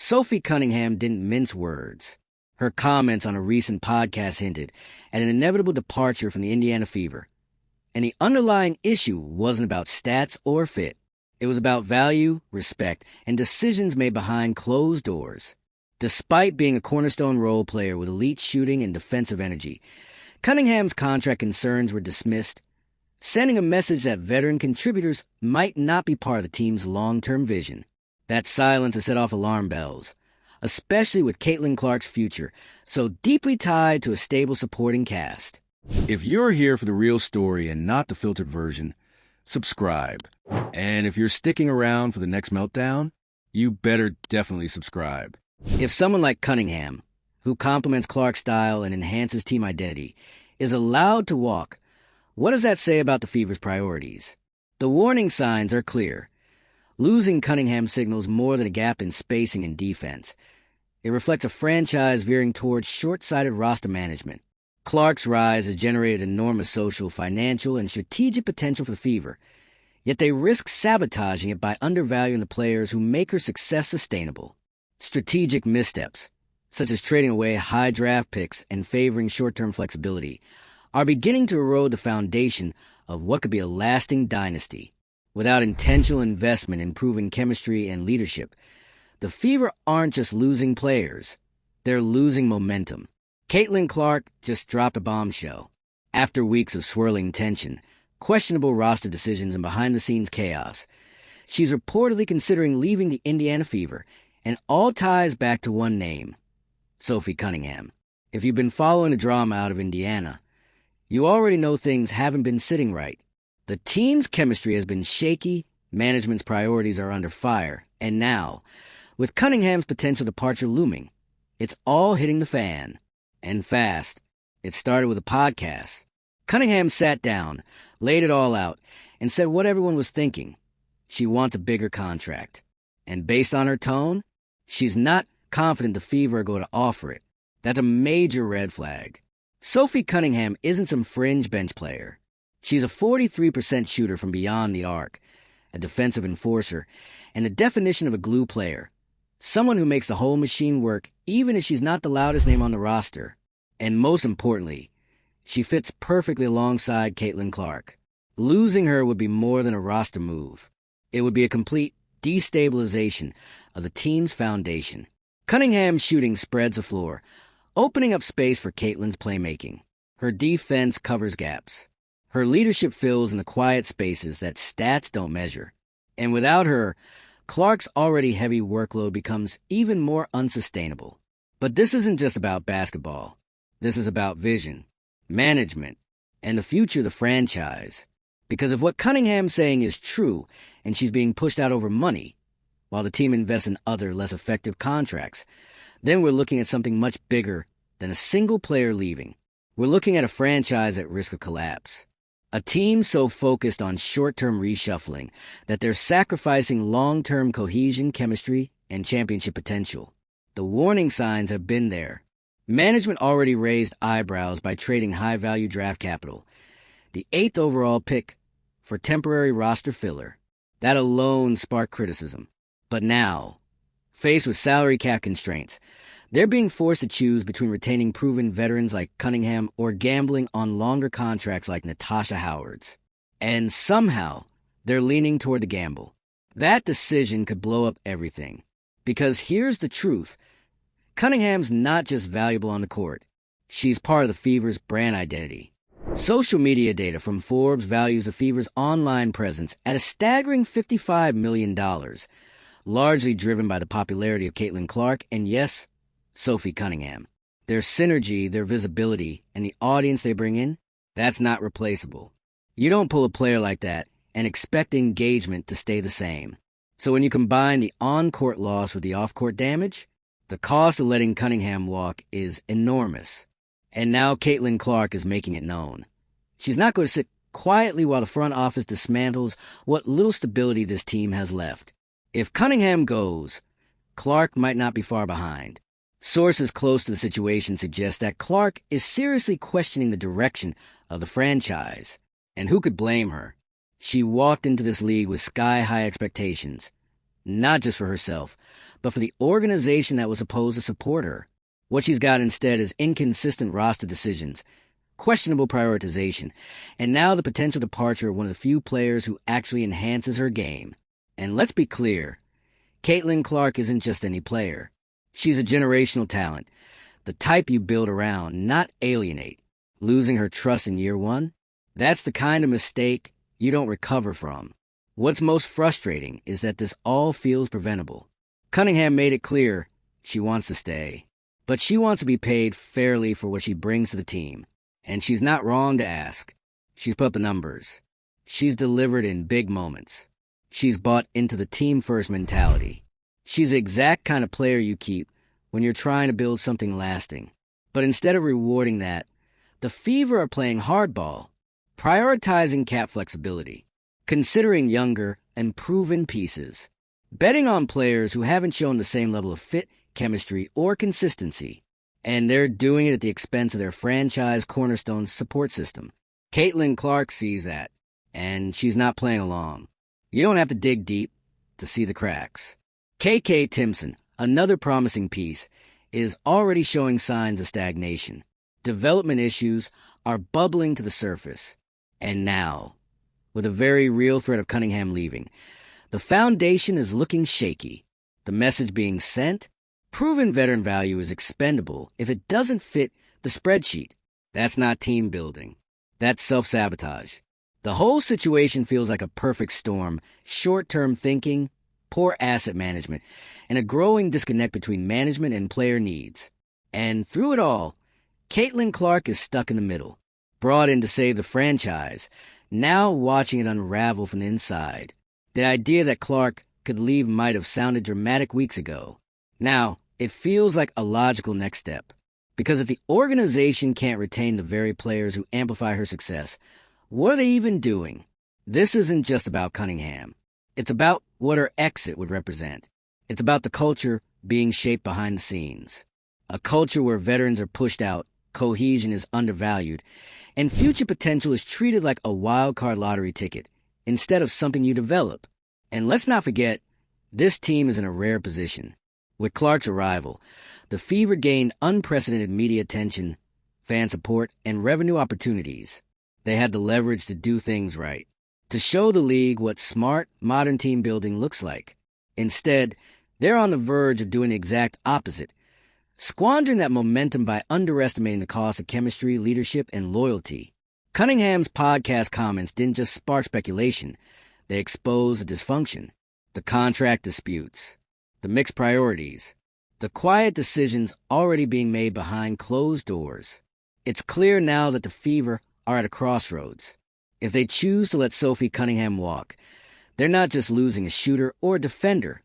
Sophie Cunningham didn't mince words. Her comments on a recent podcast hinted at an inevitable departure from the Indiana Fever. And the underlying issue wasn't about stats or fit. It was about value, respect, and decisions made behind closed doors. Despite being a cornerstone role player with elite shooting and defensive energy, Cunningham's contract concerns were dismissed, sending a message that veteran contributors might not be part of the team's long-term vision. That silence has set off alarm bells, especially with Caitlin Clark's future so deeply tied to a stable supporting cast. If you're here for the real story and not the filtered version, subscribe. And if you're sticking around for the next meltdown, you better definitely subscribe. If someone like Cunningham, who complements Clark's style and enhances team identity, is allowed to walk, what does that say about the Fever's priorities? The warning signs are clear. Losing Cunningham signals more than a gap in spacing and defense. It reflects a franchise veering towards short-sighted roster management. Clark's rise has generated enormous social, financial, and strategic potential for the Fever, yet they risk sabotaging it by undervaluing the players who make her success sustainable. Strategic missteps, such as trading away high draft picks and favoring short-term flexibility, are beginning to erode the foundation of what could be a lasting dynasty. Without intentional investment in proven chemistry and leadership, the Fever aren't just losing players, they're losing momentum. Caitlin Clark just dropped a bombshell. After weeks of swirling tension, questionable roster decisions, and behind-the-scenes chaos, she's reportedly considering leaving the Indiana Fever, and all ties back to one name, Sophie Cunningham. If you've been following the drama out of Indiana, you already know things haven't been sitting right. The team's chemistry has been shaky, management's priorities are under fire, and now, with Cunningham's potential departure looming, it's all hitting the fan. And fast. It started with a podcast. Cunningham sat down, laid it all out, and said what everyone was thinking. She wants a bigger contract. And based on her tone, she's not confident the Fever are going to offer it. That's a major red flag. Sophie Cunningham isn't some fringe bench player. She's a 43% shooter from beyond the arc, a defensive enforcer, and the definition of a glue player. Someone who makes the whole machine work even if she's not the loudest name on the roster. And most importantly, she fits perfectly alongside Caitlin Clark. Losing her would be more than a roster move. It would be a complete destabilization of the team's foundation. Cunningham's shooting spreads the floor, opening up space for Caitlin's playmaking. Her defense covers gaps. Her leadership fills in the quiet spaces that stats don't measure. And without her, Clark's already heavy workload becomes even more unsustainable. But this isn't just about basketball. This is about vision, management, and the future of the franchise. Because if what Cunningham's saying is true, and she's being pushed out over money, while the team invests in other, less effective contracts, then we're looking at something much bigger than a single player leaving. We're looking at a franchise at risk of collapse. A team so focused on short-term reshuffling that they're sacrificing long-term cohesion, chemistry, and championship potential. The warning signs have been there. Management already raised eyebrows by trading high-value draft capital, the 8th overall pick, for temporary roster filler. That alone sparked criticism. But now, faced with salary cap constraints, they're being forced to choose between retaining proven veterans like Cunningham or gambling on longer contracts like Natasha Howard's. And somehow, they're leaning toward the gamble. That decision could blow up everything. Because here's the truth. Cunningham's not just valuable on the court. She's part of the Fever's brand identity. Social media data from Forbes values the Fever's online presence at a staggering $55 million, largely driven by the popularity of Caitlin Clark and, yes, Sophie Cunningham. Their synergy, their visibility, and the audience they bring in, that's not replaceable. You don't pull a player like that and expect engagement to stay the same. So when you combine the on-court loss with the off-court damage, the cost of letting Cunningham walk is enormous. And now Caitlin Clark is making it known. She's not going to sit quietly while the front office dismantles what little stability this team has left. If Cunningham goes, Clark might not be far behind. Sources close to the situation suggest that Clark is seriously questioning the direction of the franchise. And who could blame her? She walked into this league with sky-high expectations. not just for herself, but for the organization that was supposed to support her. What she's got instead is inconsistent roster decisions, questionable prioritization, and now the potential departure of one of the few players who actually enhances her game. And let's be clear, Caitlin Clark isn't just any player. She's a generational talent, the type you build around, not alienate. Losing her trust in year one? That's the kind of mistake you don't recover from. What's most frustrating is that this all feels preventable. Cunningham made it clear she wants to stay, but she wants to be paid fairly for what she brings to the team. And she's not wrong to ask. She's put up the numbers. She's delivered in big moments. She's bought into the team-first mentality. She's the exact kind of player you keep when you're trying to build something lasting. But instead of rewarding that, the Fever are playing hardball, prioritizing cap flexibility, considering younger and proven pieces, betting on players who haven't shown the same level of fit, chemistry, or consistency. And they're doing it at the expense of their franchise cornerstone support system. Caitlin Clark sees that, and she's not playing along. You don't have to dig deep to see the cracks. KK Timpson, another promising piece, is already showing signs of stagnation. Development issues are bubbling to the surface. And now, with a very real threat of Cunningham leaving, the foundation is looking shaky. The message being sent? Proven veteran value is expendable if it doesn't fit the spreadsheet. That's not team building. That's self-sabotage. The whole situation feels like a perfect storm: short-term thinking, poor asset management, and a growing disconnect between management and player needs. And through it all, Caitlin Clark is stuck in the middle, brought in to save the franchise, now watching it unravel from the inside. The idea that Clark could leave might have sounded dramatic weeks ago. Now, it feels like a logical next step. Because if the organization can't retain the very players who amplify her success, what are they even doing? This isn't just about Cunningham. It's about what her exit would represent. It's about the culture being shaped behind the scenes. A culture where veterans are pushed out, cohesion is undervalued, and future potential is treated like a wild card lottery ticket instead of something you develop. And let's not forget, this team is in a rare position. With Clark's arrival, the Fever gained unprecedented media attention, fan support, and revenue opportunities. They had the leverage to do things right, to show the league what smart, modern team building looks like. Instead, they're on the verge of doing the exact opposite, squandering that momentum by underestimating the cost of chemistry, leadership, and loyalty. Cunningham's podcast comments didn't just spark speculation. They exposed the dysfunction, the contract disputes, the mixed priorities, the quiet decisions already being made behind closed doors. It's clear now that the Fever are at a crossroads. If they choose to let Sophie Cunningham walk, they're not just losing a shooter or a defender.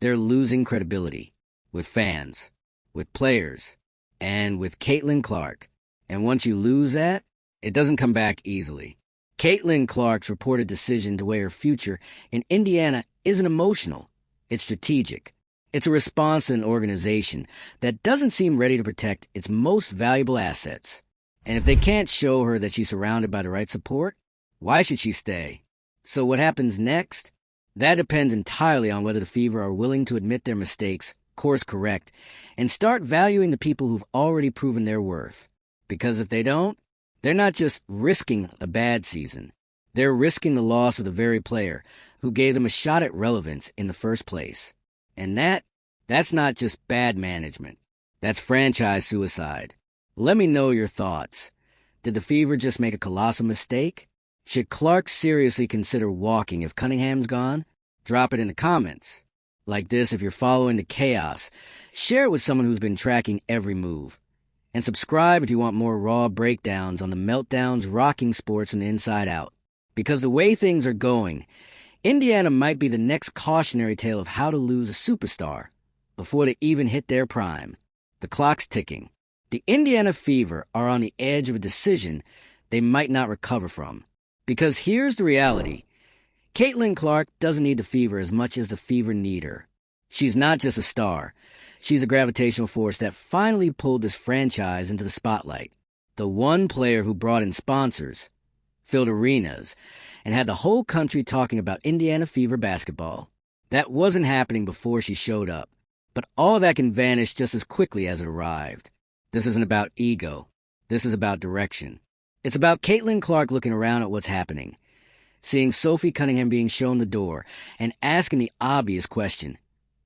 They're losing credibility with fans, with players, and with Caitlin Clark. And once you lose that, it doesn't come back easily. Caitlin Clark's reported decision to weigh her future in Indiana isn't emotional. It's strategic. It's a response to an organization that doesn't seem ready to protect its most valuable assets. And if they can't show her that she's surrounded by the right support, why should she stay? So what happens next? That depends entirely on whether the Fever are willing to admit their mistakes, course correct, and start valuing the people who've already proven their worth. Because if they don't, they're not just risking a bad season. They're risking the loss of the very player who gave them a shot at relevance in the first place. And that's not just bad management. That's franchise suicide. Let me know your thoughts. Did the Fever just make a colossal mistake? Should Clark seriously consider walking if Cunningham's gone? Drop it in the comments. Like this if you're following the chaos. Share it with someone who's been tracking every move. And subscribe if you want more raw breakdowns on the meltdowns rocking sports from the inside out. Because the way things are going, Indiana might be the next cautionary tale of how to lose a superstar before they even hit their prime. The clock's ticking. The Indiana Fever are on the edge of a decision they might not recover from. Because here's the reality. Caitlin Clark doesn't need the Fever as much as the Fever need her. She's not just a star. She's a gravitational force that finally pulled this franchise into the spotlight. The one player who brought in sponsors, filled arenas, and had the whole country talking about Indiana Fever basketball. That wasn't happening before she showed up, but all of that can vanish just as quickly as it arrived. This isn't about ego. This is about direction. It's about Caitlin Clark looking around at what's happening, seeing Sophie Cunningham being shown the door, and asking the obvious question.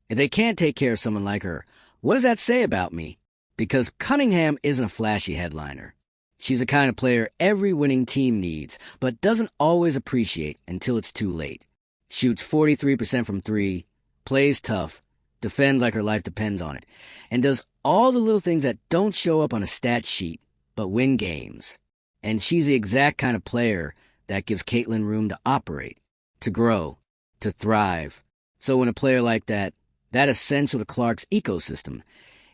If they can't take care of someone like her, what does that say about me? Because Cunningham isn't a flashy headliner. She's the kind of player every winning team needs, but doesn't always appreciate until it's too late. Shoots 43% from three, plays tough, defends like her life depends on it, and does all the little things that don't show up on a stat sheet, but win games. And she's the exact kind of player that gives Caitlin room to operate, to grow, to thrive. So when a player like that essential to Clark's ecosystem,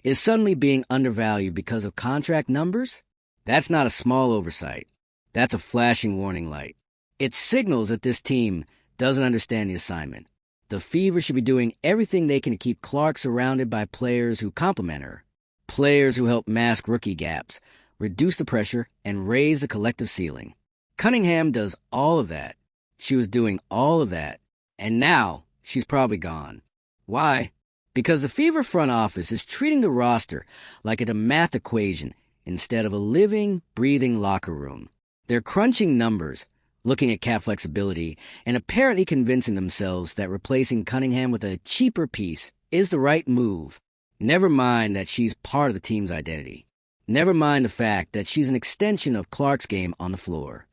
is suddenly being undervalued because of contract numbers, that's not a small oversight. That's a flashing warning light. It signals that this team doesn't understand the assignment. The Fever should be doing everything they can to keep Clark surrounded by players who complement her, players who help mask rookie gaps, reduce the pressure, and raise the collective ceiling. Cunningham does all of that. She was doing all of that, and now she's probably gone. Why? Because the Fever front office is treating the roster like a math equation instead of a living, breathing locker room. They're crunching numbers, looking at cap flexibility, and apparently convincing themselves that replacing Cunningham with a cheaper piece is the right move. Never mind that she's part of the team's identity. Never mind the fact that she's an extension of Clark's game on the floor.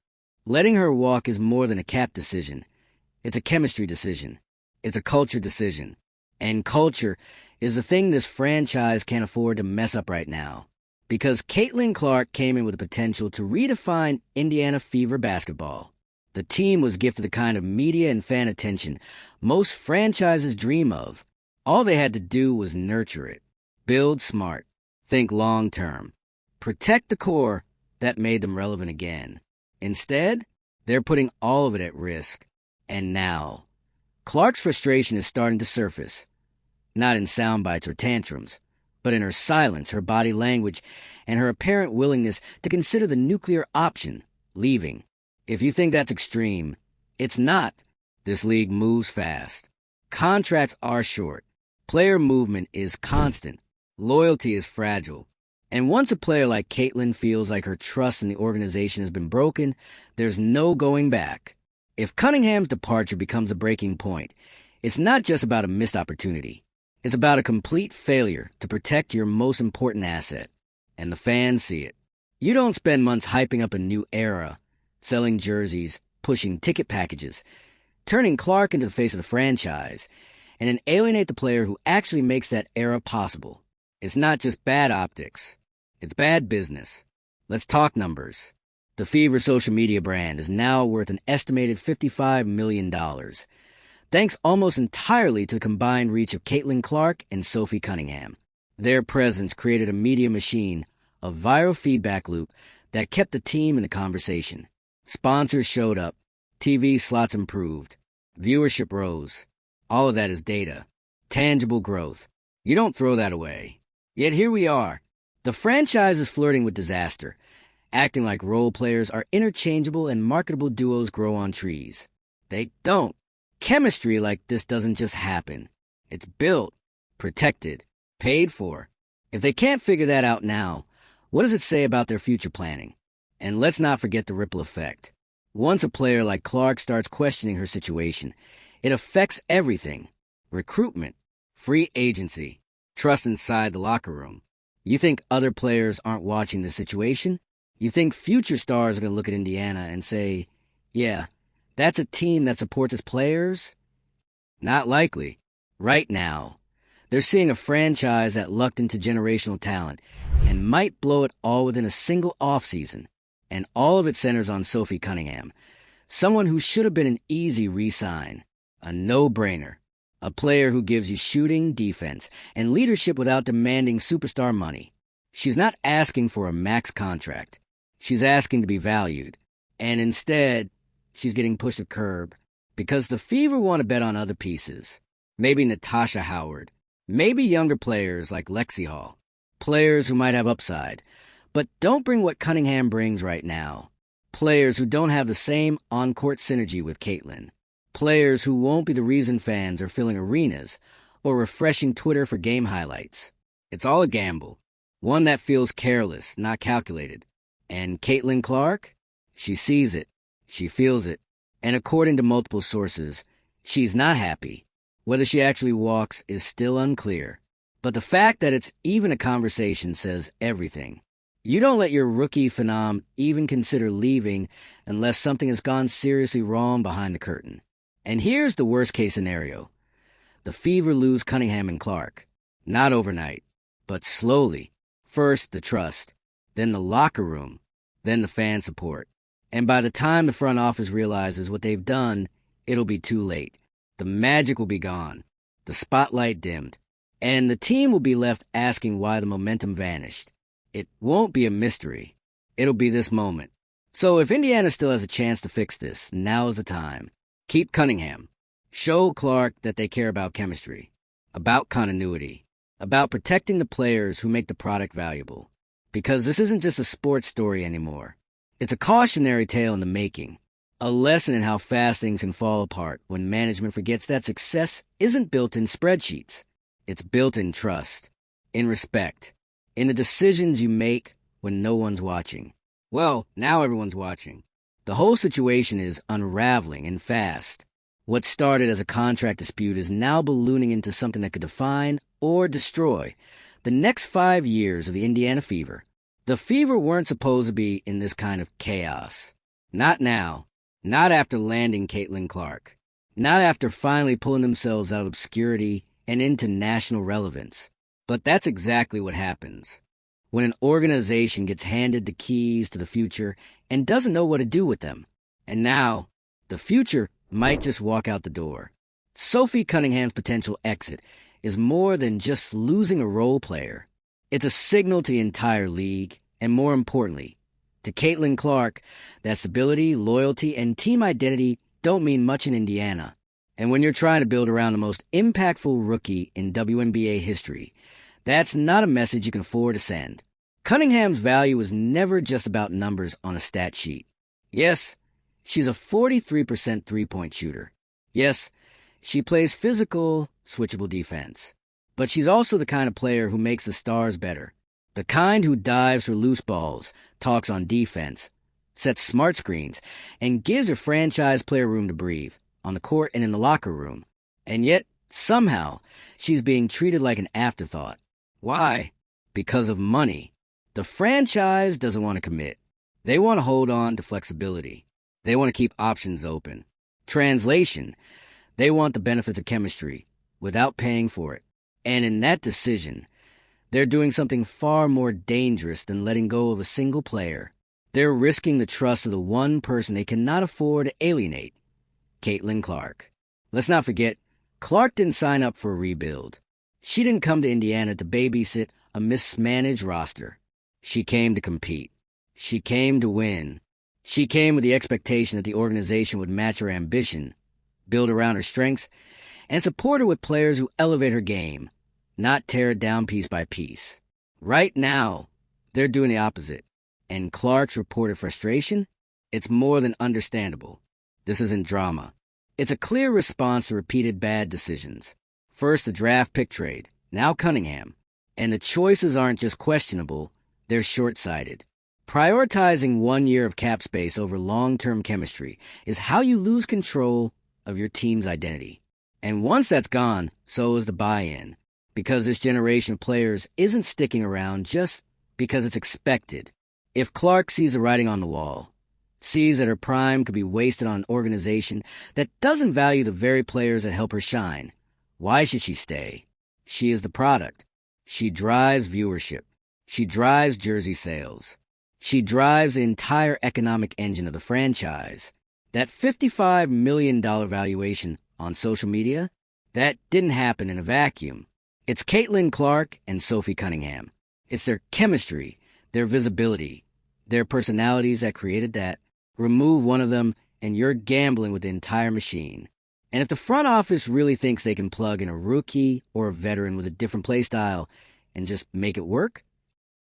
Letting her walk is more than a cap decision. It's a chemistry decision. It's a culture decision. And culture is the thing this franchise can't afford to mess up right now. Because Caitlin Clark came in with the potential to redefine Indiana Fever basketball. The team was gifted the kind of media and fan attention most franchises dream of. All they had to do was nurture it. Build smart. Think long-term. Protect the core that made them relevant again. Instead, they're putting all of it at risk. And now, Clark's frustration is starting to surface. Not in sound bites or tantrums, but in her silence, her body language, and her apparent willingness to consider the nuclear option, leaving. If you think that's extreme, it's not. This league moves fast. Contracts are short. Player movement is constant. Loyalty is fragile. And once a player like Caitlin feels like her trust in the organization has been broken, there's no going back. If Cunningham's departure becomes a breaking point, it's not just about a missed opportunity. It's about a complete failure to protect your most important asset. And the fans see it. You don't spend months hyping up a new era, selling jerseys, pushing ticket packages, turning Clark into the face of the franchise, and then alienate the player who actually makes that era possible. It's not just bad optics. It's bad business. Let's talk numbers. The Fever social media brand is now worth an estimated $55 million. Thanks almost entirely to the combined reach of Caitlin Clark and Sophie Cunningham. Their presence created a media machine, a viral feedback loop that kept the team in the conversation. Sponsors showed up. TV slots improved. Viewership rose. All of that is data. Tangible growth. You don't throw that away. Yet here we are. The franchise is flirting with disaster, acting like role players are interchangeable and marketable duos grow on trees. They don't. Chemistry like this doesn't just happen. It's built, protected, paid for. If they can't figure that out now, what does it say about their future planning? And let's not forget the ripple effect. Once a player like Clark starts questioning her situation, it affects everything. Recruitment, free agency, trust inside the locker room. You think other players aren't watching the situation? You think future stars are going to look at Indiana and say, yeah, that's a team that supports its players? Not likely. Right now, they're seeing a franchise that lucked into generational talent and might blow it all within a single offseason. And all of it centers on Sophie Cunningham, someone who should have been an easy re-sign, a no-brainer, a player who gives you shooting, defense, and leadership without demanding superstar money. She's not asking for a max contract. She's asking to be valued. And instead, she's getting pushed to curb because the Fever want to bet on other pieces. Maybe Natasha Howard. Maybe younger players like Lexi Hall. Players who might have upside. But don't bring what Cunningham brings right now. Players who don't have the same on-court synergy with Caitlin. Players who won't be the reason fans are filling arenas or refreshing Twitter for game highlights. It's all a gamble, one that feels careless, not calculated. And Caitlin Clark? She sees it, she feels it, and according to multiple sources, she's not happy. Whether she actually walks is still unclear. But the fact that it's even a conversation says everything. You don't let your rookie phenom even consider leaving unless something has gone seriously wrong behind the curtain. And here's the worst-case scenario. The Fever lose Cunningham and Clark. Not overnight, but slowly. First, the trust, then the locker room, then the fan support. And by the time the front office realizes what they've done, it'll be too late. The magic will be gone, the spotlight dimmed, and the team will be left asking why the momentum vanished. It won't be a mystery. It'll be this moment. So if Indiana still has a chance to fix this, now is the time. Keep Cunningham. Show Clark that they care about chemistry, about continuity, about protecting the players who make the product valuable. Because this isn't just a sports story anymore. It's a cautionary tale in the making. A lesson in how fast things can fall apart when management forgets that success isn't built in spreadsheets. It's built in trust, in respect, in the decisions you make when no one's watching. Well, now everyone's watching. The whole situation is unraveling and fast. What started as a contract dispute is now ballooning into something that could define or destroy the next 5 years of the Indiana Fever. The Fever weren't supposed to be in this kind of chaos. Not now. Not after landing Caitlin Clark. Not after finally pulling themselves out of obscurity and into national relevance. But that's exactly what happens when an organization gets handed the keys to the future and doesn't know what to do with them. And now, the future might just walk out the door. Sophie Cunningham's potential exit is more than just losing a role player. It's a signal to the entire league, and more importantly, to Caitlin Clark, that stability, loyalty, and team identity don't mean much in Indiana. And when you're trying to build around the most impactful rookie in WNBA history, that's not a message you can afford to send. Cunningham's value is never just about numbers on a stat sheet. Yes, she's a 43% three-point shooter. Yes, she plays physical, switchable defense. But she's also the kind of player who makes the stars better. The kind who dives for loose balls, talks on defense, sets smart screens, and gives her franchise player room to breathe, on the court and in the locker room. And yet, somehow, she's being treated like an afterthought. Why? Because of money. The franchise doesn't want to commit. They want to hold on to flexibility. They want to keep options open. Translation, they want the benefits of chemistry without paying for it. And in that decision, they're doing something far more dangerous than letting go of a single player. They're risking the trust of the one person they cannot afford to alienate, Caitlin Clark. Let's not forget, Clark didn't sign up for a rebuild. She didn't come to Indiana to babysit a mismanaged roster. She came to compete. She came to win. She came with the expectation that the organization would match her ambition, build around her strengths, and support her with players who elevate her game, not tear it down piece by piece. Right now, they're doing the opposite. And Clark's reported frustration? It's more than understandable. This isn't drama. It's a clear response to repeated bad decisions. First, the draft pick trade, now Cunningham. And the choices aren't just questionable, they're short-sighted. Prioritizing 1 year of cap space over long-term chemistry is how you lose control of your team's identity. And once that's gone, so is the buy-in. Because this generation of players isn't sticking around just because it's expected. If Clark sees the writing on the wall, sees that her prime could be wasted on an organization that doesn't value the very players that help her shine, why should she stay? She is the product. She drives viewership. She drives jersey sales. She drives the entire economic engine of the franchise. That $55 million valuation on social media, that didn't happen in a vacuum. It's Caitlin Clark and Sophie Cunningham. It's their chemistry, their visibility, their personalities that created that. Remove one of them, and you're gambling with the entire machine. And if the front office really thinks they can plug in a rookie or a veteran with a different play style and just make it work,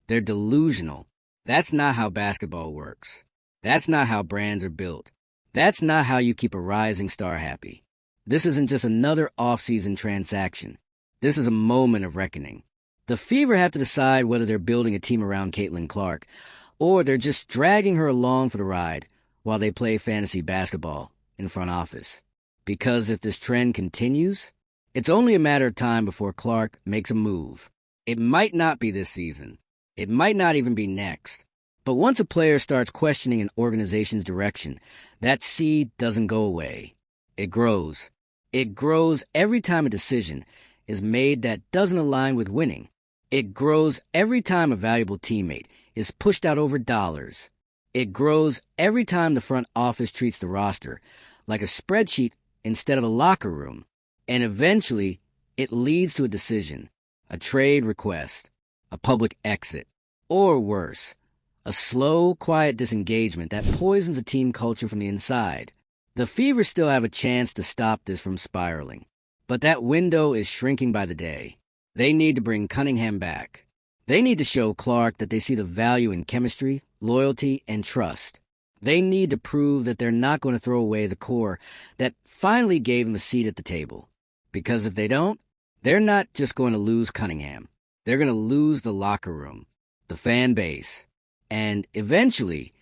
they're delusional. That's not how basketball works. That's not how brands are built. That's not how you keep a rising star happy. This isn't just another off-season transaction. This is a moment of reckoning. The Fever have to decide whether they're building a team around Caitlin Clark, or they're just dragging her along for the ride while they play fantasy basketball in front office. Because if this trend continues, it's only a matter of time before Clark makes a move. It might not be this season. It might not even be next. But once a player starts questioning an organization's direction, that seed doesn't go away. It grows. It grows every time a decision is made that doesn't align with winning. It grows every time a valuable teammate is pushed out over dollars. It grows every time the front office treats the roster like a spreadsheet instead of a locker room. And eventually, it leads to a decision, a trade request, a public exit, or worse, a slow, quiet disengagement that poisons a team culture from the inside. The Fever still have a chance to stop this from spiraling, but that window is shrinking by the day. They need to bring Cunningham back. They need to show Clark that they see the value in chemistry, loyalty, and trust. They need to prove that they're not going to throw away the core that finally gave them a seat at the table. Because if they don't, they're not just going to lose Cunningham. They're going to lose the locker room, the fan base, and eventually,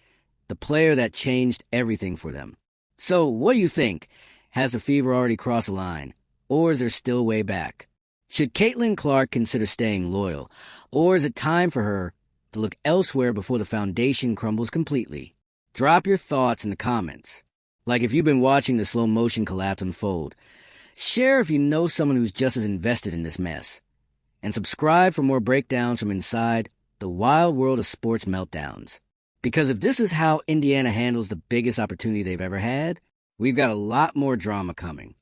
the player that changed everything for them. So, what do you think? Has the Fever already crossed the line, or is there still way back? Should Caitlin Clark consider staying loyal, or is it time for her to look elsewhere before the foundation crumbles completely? Drop your thoughts in the comments. Like if you've been watching the slow motion collapse unfold. Share if you know someone who's just as invested in this mess. And subscribe for more breakdowns from inside the wild world of sports meltdowns. Because if this is how Indiana handles the biggest opportunity they've ever had, we've got a lot more drama coming.